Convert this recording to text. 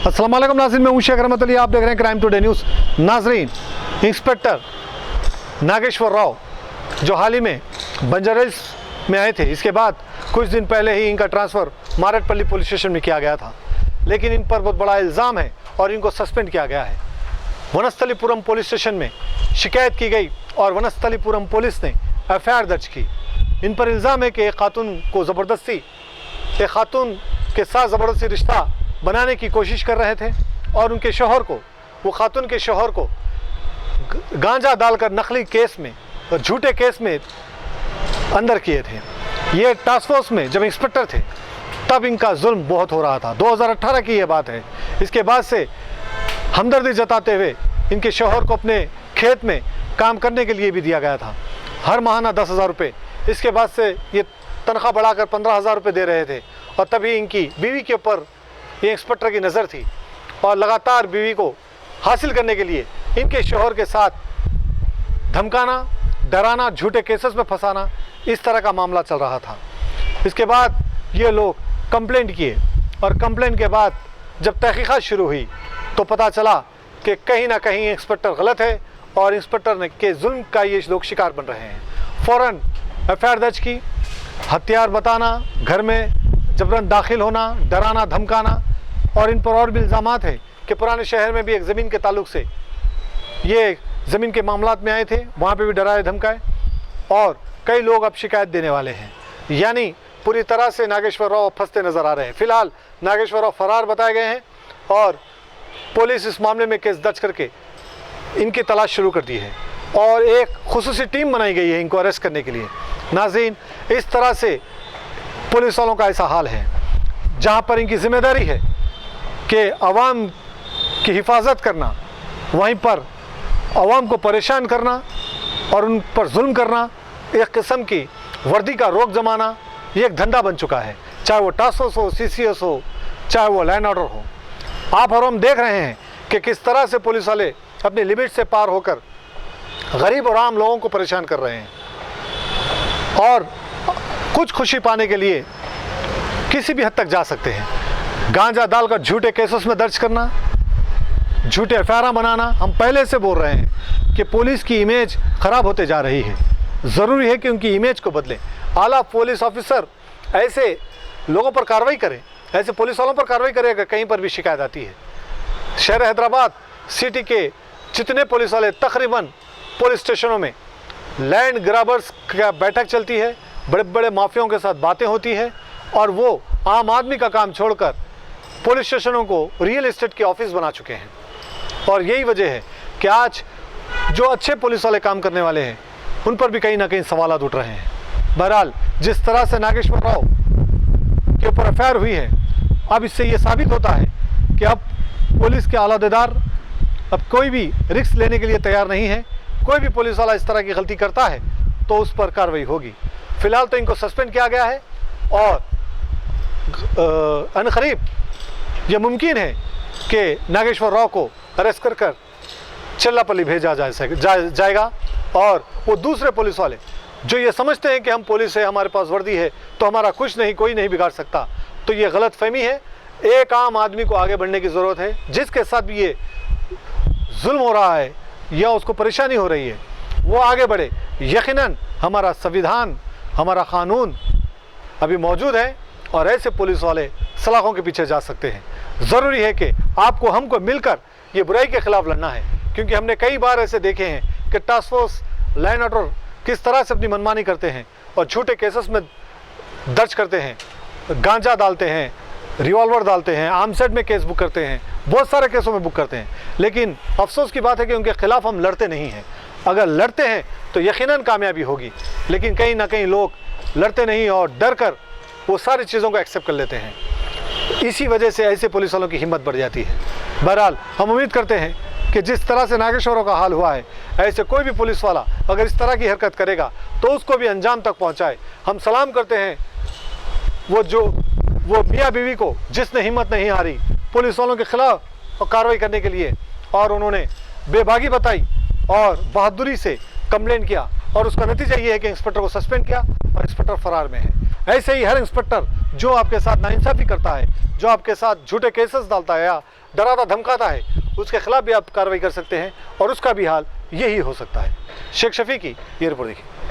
अस्सलाम वालेकुम नाज़रीन, मैं हूं शेख रहमत अली। आप देख रहे हैं क्राइम टुडे न्यूज़। नाज़रीन, इंस्पेक्टर नागेश्वर राव जो हाल ही में बंजारा में आए थे, इसके बाद कुछ दिन पहले ही इनका ट्रांसफ़र मारेटपल्ली पुलिस स्टेशन में किया गया था, लेकिन इन पर बहुत बड़ा इल्ज़ाम है और इनको सस्पेंड किया गया है। वनस्थलीपुरम पुलिस स्टेशन में शिकायत की गई और वनस्थलीपुरम पुलिस ने FIR दर्ज की। इन पर इल्ज़ाम है कि एक खातून के साथ ज़बरदस्ती रिश्ता बनाने की कोशिश कर रहे थे और उनके शौहर को, वो खातून के शौहर को गांजा डालकर नकली केस में और झूठे केस में अंदर किए थे। ये टास्क फोर्स में जब इंस्पेक्टर थे तब इनका जुल्म बहुत हो रहा था। 2018 की ये बात है। इसके बाद से हमदर्दी जताते हुए इनके शौहर को अपने खेत में काम करने के लिए भी दिया गया था, हर माहाना 10,000 रुपये। इसके बाद से ये तनख्वाह बढ़ाकर 15,000 रुपये दे रहे थे और तभी इनकी बीवी के ऊपर ये इंस्पेक्टर की नज़र थी और लगातार बीवी को हासिल करने के लिए इनके शौहर के साथ धमकाना, डराना, झूठे केसेस में फंसाना, इस तरह का मामला चल रहा था। इसके बाद ये लोग कंप्लेंट किए और कंप्लेंट के बाद जब तहकीकात शुरू हुई तो पता चला कि कहीं ना कहीं इंस्पेक्टर गलत है और इंस्पेक्टर के जुल्म का ये लोग शिकार बन रहे हैं। फ़ौरन FIR दर्ज की, हथियार बताना, घर में जबरन दाखिल होना, डराना, धमकाना, और इन पर और भी इल्ज़ामात हैं कि पुराने शहर में भी एक ज़मीन के ताल्लुक़ से ये ज़मीन के मामलात में आए थे, वहाँ पे भी डराए धमकाए और कई लोग अब शिकायत देने वाले हैं। यानी पूरी तरह से नागेश्वर राव फंसते नज़र आ रहे हैं। फ़िलहाल नागेश्वर राव फ़रार बताए गए हैं और पुलिस इस मामले में केस दर्ज करके इनकी तलाश शुरू कर दी है और एक खुसूसी टीम बनाई गई है इनको अरेस्ट करने के लिए। नाज़रीन, इस तरह से पुलिस वालों का ऐसा हाल है जहाँ पर इनकी ज़िम्मेदारी है कि अवाम की हिफाजत करना, वहीं पर अवाम को परेशान करना और उन पर जुल्म करना, एक किस्म की वर्दी का रोक जमाना, ये एक धंधा बन चुका है। चाहे वो टास्क फोर्स हो, CCS हो, चाहे वो लैंड ऑर्डर हो। आप और हम देख रहे हैं कि किस तरह से पुलिस वाले अपनी लिमिट से पार होकर गरीब और आम लोगों को परेशान कर रहे हैं और कुछ खुशी पाने के लिए किसी भी हद तक जा सकते हैं। गांजा डालकर झूठे केसेस में दर्ज करना, झूठे FIR बनाना। हम पहले से बोल रहे हैं कि पुलिस की इमेज ख़राब होते जा रही है। ज़रूरी है कि उनकी इमेज को बदलें। आला पुलिस ऑफिसर ऐसे लोगों पर कार्रवाई करें, ऐसे पुलिस वालों पर कार्रवाई करें अगर कहीं पर भी शिकायत आती है। शहर हैदराबाद सिटी के जितने पुलिस वाले, तकरीबन पुलिस स्टेशनों में लैंड ग्राबर्स का बैठक चलती है, बड़े बड़े माफियाओं के साथ बातें होती है और वो आम आदमी का काम छोड़कर पुलिस स्टेशनों को रियल एस्टेट के ऑफिस बना चुके हैं। और यही वजह है कि आज जो अच्छे पुलिस वाले काम करने वाले हैं उन पर भी कहीं ना कहीं सवालात उठ रहे हैं। बहरहाल, जिस तरह से नागेश्वर राव के ऊपर FIR हुई है, अब इससे ये साबित होता है कि अब पुलिस के आलादेदार अब कोई भी रिस्क लेने के लिए तैयार नहीं है। कोई भी पुलिस वाला इस तरह की गलती करता है तो उस पर कार्रवाई होगी। फ़िलहाल तो इनको सस्पेंड किया गया है और अनकरीब यह मुमकिन है कि नागेश्वर राव को अरेस्ट कर चिल्लापल्ली भेजा जाएगा और वो दूसरे पुलिस वाले जो ये समझते हैं कि हम पुलिस है, हमारे पास वर्दी है तो हमारा कुछ नहीं, कोई नहीं बिगाड़ सकता, तो ये गलत फहमी है। एक आम आदमी को आगे बढ़ने की ज़रूरत है। जिसके साथ भी ये जुल्म हो रहा है या उसको परेशानी हो रही है वो आगे बढ़े। यकीनन हमारा संविधान, हमारा कानून अभी मौजूद है और ऐसे पुलिस वाले सलाखों के पीछे जा सकते हैं। ज़रूरी है कि आपको, हमको मिलकर ये बुराई के ख़िलाफ़ लड़ना है, क्योंकि हमने कई बार ऐसे देखे हैं कि टास्क फोर्स, लैंड ऑर्डर किस तरह से अपनी मनमानी करते हैं और झूठे केसेस में दर्ज करते हैं, गांजा डालते हैं, रिवॉल्वर डालते हैं, आर्मसेट में केस बुक करते हैं, बहुत सारे केसों में बुक करते हैं। लेकिन अफसोस की बात है कि उनके ख़िलाफ़ हम लड़ते नहीं हैं। अगर लड़ते हैं तो यकीनन कामयाबी होगी, लेकिन कहीं ना कहीं लोग लड़ते नहीं और डर कर वो सारी चीज़ों को एक्सेप्ट कर लेते हैं। इसी वजह से ऐसे पुलिस वालों की हिम्मत बढ़ जाती है। बहरहाल, हम उम्मीद करते हैं कि जिस तरह से नागेश्वरों का हाल हुआ है, ऐसे कोई भी पुलिस वाला अगर इस तरह की हरकत करेगा तो उसको भी अंजाम तक पहुंचाए। हम सलाम करते हैं वो मियाँ बीवी को जिसने हिम्मत नहीं हारी पुलिस वालों के खिलाफ कार्रवाई करने के लिए और उन्होंने बेबागी बताई और बहादुरी से कंप्लेंट किया और उसका नतीजा ये है कि इंस्पेक्टर को सस्पेंड किया और इंस्पेक्टर फरार में है। ऐसे ही हर इंस्पेक्टर जो आपके साथ नाइंसाफ़ी करता है, जो आपके साथ झूठे केसेस डालता है या डराता धमकाता है, उसके खिलाफ भी आप कार्रवाई कर सकते हैं और उसका भी हाल यही हो सकता है। शेख शफी की ये रिपोर्ट देखिए।